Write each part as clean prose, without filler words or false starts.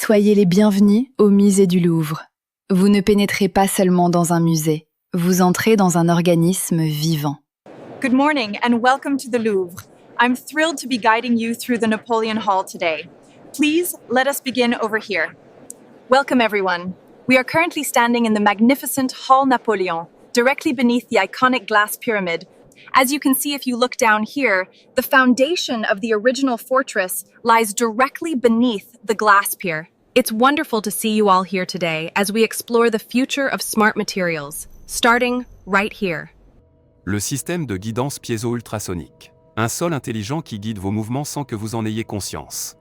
Soyez les bienvenus au musée du Louvre. Vous ne pénétrez pas seulement dans un musée, vous entrez dans un organisme vivant. Good morning and welcome to the Louvre. I'm thrilled to be guiding you through the Napoleon Hall today. Please, let us begin over here. Welcome everyone. We are currently standing in the magnificent Hall Napoleon, directly beneath the iconic glass pyramid. As you can see if you look down here, the foundation of the original fortress lies directly beneath the glass pier. It's wonderful to see you all here today as we explore the future of smart materials, starting right here. Le système de guidance piézo-ultrasonique. Un sol intelligent qui guide vos mouvements sans que vous en ayez conscience.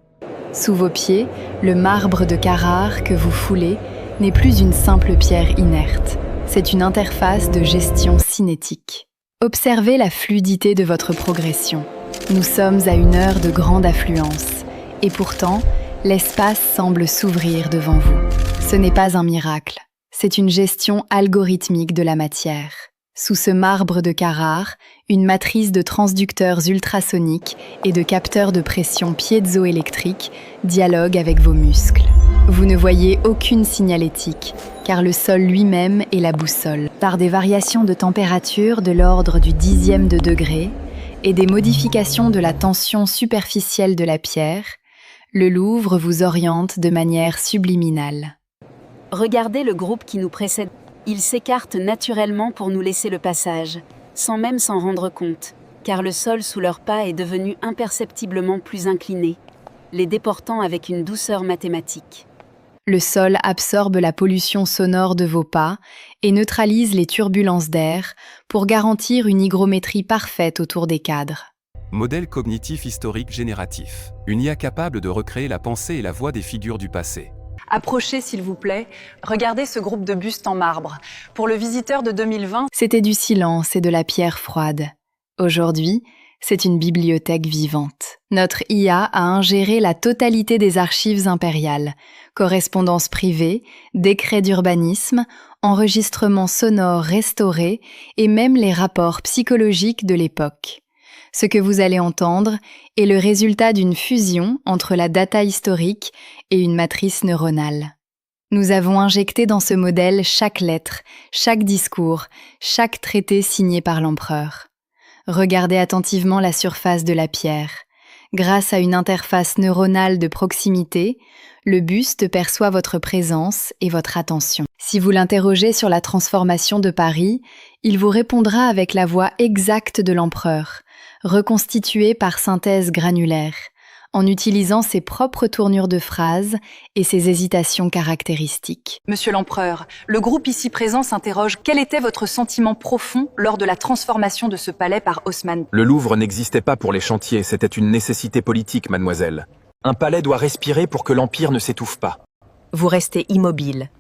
Sous vos pieds, le marbre de Carrare que vous foulez n'est plus une simple pierre inerte. C'est une interface de gestion cinétique. Observez la fluidité de votre progression. Nous sommes à une heure de grande affluence. Et pourtant, l'espace semble s'ouvrir devant vous. Ce n'est pas un miracle. C'est une gestion algorithmique de la matière. Sous ce marbre de Carrare, une matrice de transducteurs ultrasoniques et de capteurs de pression piézoélectriques dialogue avec vos muscles. Vous ne voyez aucune signalétique, car le sol lui-même est la boussole. Par des variations de température de l'ordre du dixième de degré et des modifications de la tension superficielle de la pierre, le Louvre vous oriente de manière subliminale. Regardez le groupe qui nous précède. Il s'écarte naturellement pour nous laisser le passage, sans même s'en rendre compte, car le sol sous leurs pas est devenu imperceptiblement plus incliné, les déportant avec une douceur mathématique. Le sol absorbe la pollution sonore de vos pas et neutralise les turbulences d'air pour garantir une hygrométrie parfaite autour des cadres. Modèle cognitif historique génératif. Une IA capable de recréer la pensée et la voix des figures du passé. Approchez s'il vous plaît. Regardez ce groupe de bustes en marbre. Pour le visiteur de 2020, C'était du silence et de la pierre froide. Aujourd'hui, c'est une bibliothèque vivante. Notre IA a ingéré la totalité des archives impériales, correspondances privées, décrets d'urbanisme, enregistrements sonores restaurés et même les rapports psychologiques de l'époque. Ce que vous allez entendre est le résultat d'une fusion entre la data historique et une matrice neuronale. Nous avons injecté dans ce modèle chaque lettre, chaque discours, chaque traité signé par l'empereur. Regardez attentivement la surface de la pierre. Grâce à une interface neuronale de proximité, le buste perçoit votre présence et votre attention. Si vous l'interrogez sur la transformation de Paris, il vous répondra avec la voix exacte de l'empereur, reconstituée par synthèse granulaire, en utilisant ses propres tournures de phrases et ses hésitations caractéristiques. Monsieur l'Empereur, le groupe ici présent s'interroge quel était votre sentiment profond lors de la transformation de ce palais par Haussmann. Le Louvre n'existait pas pour les chantiers, c'était une nécessité politique, mademoiselle. Un palais doit respirer pour que l'Empire ne s'étouffe pas. Vous restez immobile,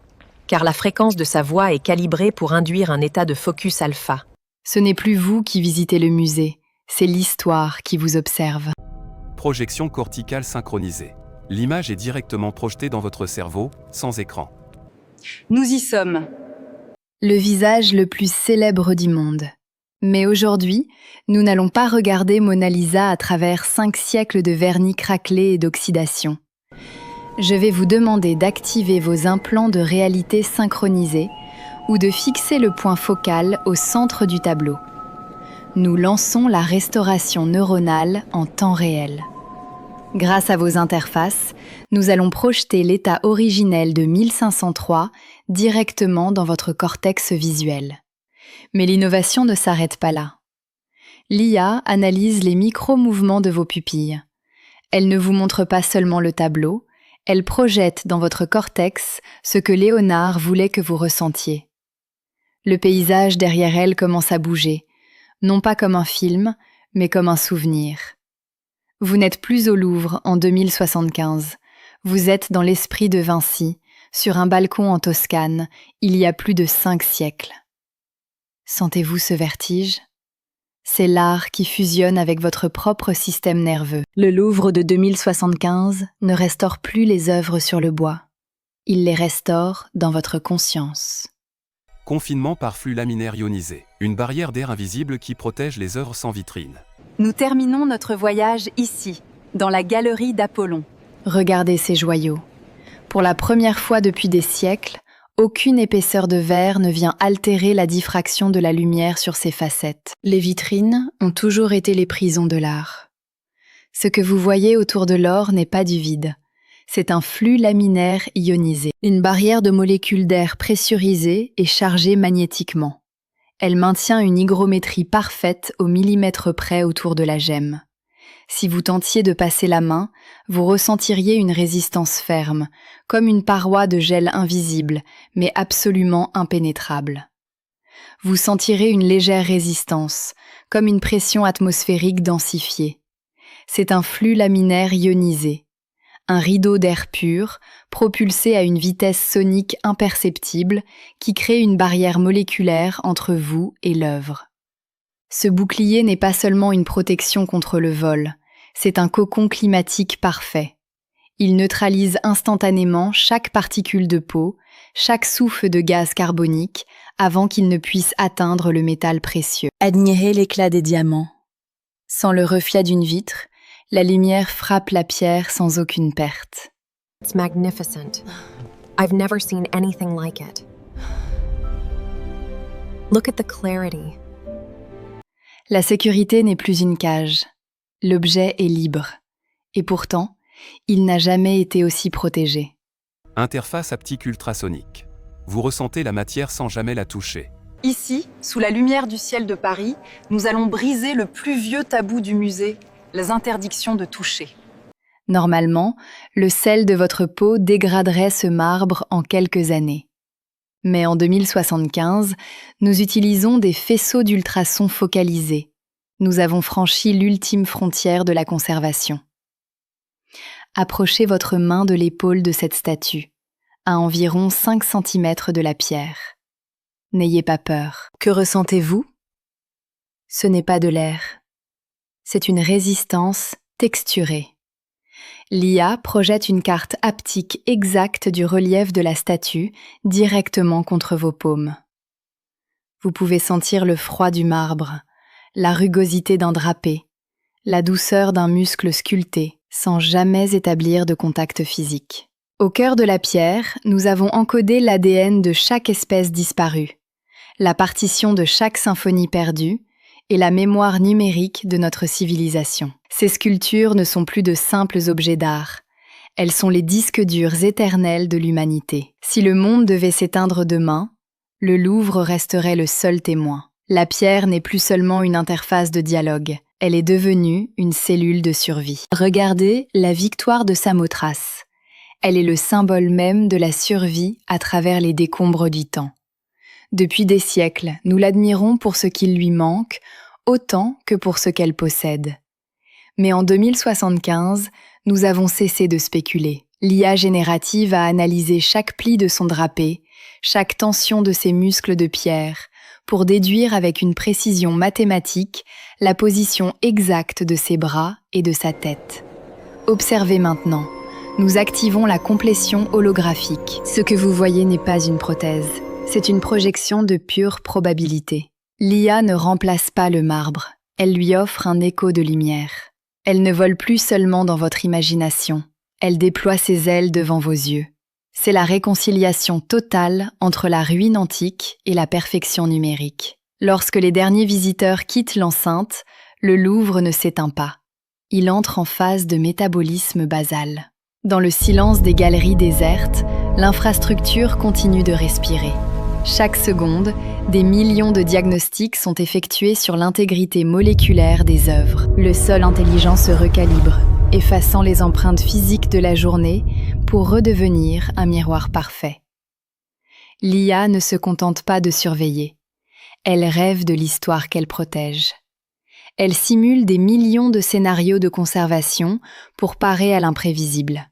car la fréquence de sa voix est calibrée pour induire un état de focus alpha. Ce n'est plus vous qui visitez le musée, c'est l'histoire qui vous observe. Projection corticale synchronisée. L'image est directement projetée dans votre cerveau, sans écran. Nous y sommes. Le visage le plus célèbre du monde. Mais aujourd'hui, nous n'allons pas regarder Mona Lisa à travers 5 siècles de vernis craquelé et d'oxydation. Je vais vous demander d'activer vos implants de réalité synchronisés ou de fixer le point focal au centre du tableau. Nous lançons la restauration neuronale en temps réel. Grâce à vos interfaces, nous allons projeter l'état originel de 1503 directement dans votre cortex visuel. Mais l'innovation ne s'arrête pas là. L'IA analyse les micro-mouvements de vos pupilles. Elle ne vous montre pas seulement le tableau, elle projette dans votre cortex ce que Léonard voulait que vous ressentiez. Le paysage derrière elle commence à bouger, non pas comme un film, mais comme un souvenir. Vous n'êtes plus au Louvre en 2075. Vous êtes dans l'esprit de Vinci, sur un balcon en Toscane, il y a plus de 5 siècles. Sentez-vous ce vertige ? C'est l'art qui fusionne avec votre propre système nerveux. Le Louvre de 2075 ne restaure plus les œuvres sur le bois. Il les restaure dans votre conscience. Confinement par flux laminaire ionisé. Une barrière d'air invisible qui protège les œuvres sans vitrine. Nous terminons notre voyage ici, dans la galerie d'Apollon. Regardez ces joyaux. Pour la première fois depuis des siècles, aucune épaisseur de verre ne vient altérer la diffraction de la lumière sur ses facettes. Les vitrines ont toujours été les prisons de l'art. Ce que vous voyez autour de l'or n'est pas du vide. C'est un flux laminaire ionisé, une barrière de molécules d'air pressurisées et chargées magnétiquement. Elle maintient une hygrométrie parfaite au millimètre près autour de la gemme. Si vous tentiez de passer la main, vous ressentiriez une résistance ferme, comme une paroi de gel invisible, mais absolument impénétrable. Vous sentirez une légère résistance, comme une pression atmosphérique densifiée. C'est un flux laminaire ionisé, un rideau d'air pur, propulsé à une vitesse sonique imperceptible, qui crée une barrière moléculaire entre vous et l'œuvre. Ce bouclier n'est pas seulement une protection contre le vol, c'est un cocon climatique parfait. Il neutralise instantanément chaque particule de peau, chaque souffle de gaz carbonique, avant qu'il ne puisse atteindre le métal précieux. Admirez l'éclat des diamants. Sans le reflet d'une vitre, la lumière frappe la pierre sans aucune perte. It's magnificent. I've never seen anything like it. Look at the clarity. La sécurité n'est plus une cage. L'objet est libre. Et pourtant, il n'a jamais été aussi protégé. Interface haptique ultrasonique. Vous ressentez la matière sans jamais la toucher. Ici, sous la lumière du ciel de Paris, nous allons briser le plus vieux tabou du musée, les interdictions de toucher. Normalement, le sel de votre peau dégraderait ce marbre en quelques années. Mais en 2075, nous utilisons des faisceaux d'ultrasons focalisés. Nous avons franchi l'ultime frontière de la conservation. Approchez votre main de l'épaule de cette statue, à environ 5 cm de la pierre. N'ayez pas peur. Que ressentez-vous ? Ce n'est pas de l'air. C'est une résistance texturée. L'IA projette une carte haptique exacte du relief de la statue directement contre vos paumes. Vous pouvez sentir le froid du marbre, la rugosité d'un drapé, la douceur d'un muscle sculpté, sans jamais établir de contact physique. Au cœur de la pierre, nous avons encodé l'ADN de chaque espèce disparue, la partition de chaque symphonie perdue et la mémoire numérique de notre civilisation. Ces sculptures ne sont plus de simples objets d'art. Elles sont les disques durs éternels de l'humanité. Si le monde devait s'éteindre demain, le Louvre resterait le seul témoin. La pierre n'est plus seulement une interface de dialogue, elle est devenue une cellule de survie. Regardez la victoire de Samothrace. Elle est le symbole même de la survie à travers les décombres du temps. Depuis des siècles, nous l'admirons pour ce qu'il lui manque, autant que pour ce qu'elle possède. Mais en 2075, nous avons cessé de spéculer. L'IA générative a analysé chaque pli de son drapé, chaque tension de ses muscles de pierre, pour déduire avec une précision mathématique la position exacte de ses bras et de sa tête. Observez maintenant, nous activons la complétion holographique. Ce que vous voyez n'est pas une prothèse, c'est une projection de pure probabilité. L'IA ne remplace pas le marbre, elle lui offre un écho de lumière. Elle ne vole plus seulement dans votre imagination, elle déploie ses ailes devant vos yeux. C'est la réconciliation totale entre la ruine antique et la perfection numérique. Lorsque les derniers visiteurs quittent l'enceinte, le Louvre ne s'éteint pas. Il entre en phase de métabolisme basal. Dans le silence des galeries désertes, l'infrastructure continue de respirer. Chaque seconde, des millions de diagnostics sont effectués sur l'intégrité moléculaire des œuvres. Le sol intelligent se recalibre, effaçant les empreintes physiques de la journée pour redevenir un miroir parfait. L'IA ne se contente pas de surveiller. Elle rêve de l'histoire qu'elle protège. Elle simule des millions de scénarios de conservation pour parer à l'imprévisible.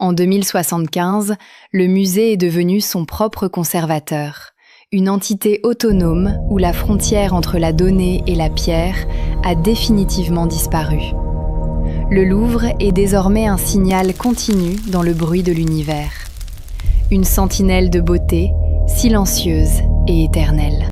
En 2075, le musée est devenu son propre conservateur, une entité autonome où la frontière entre la donnée et la pierre a définitivement disparu. Le Louvre est désormais un signal continu dans le bruit de l'univers. Une sentinelle de beauté, silencieuse et éternelle.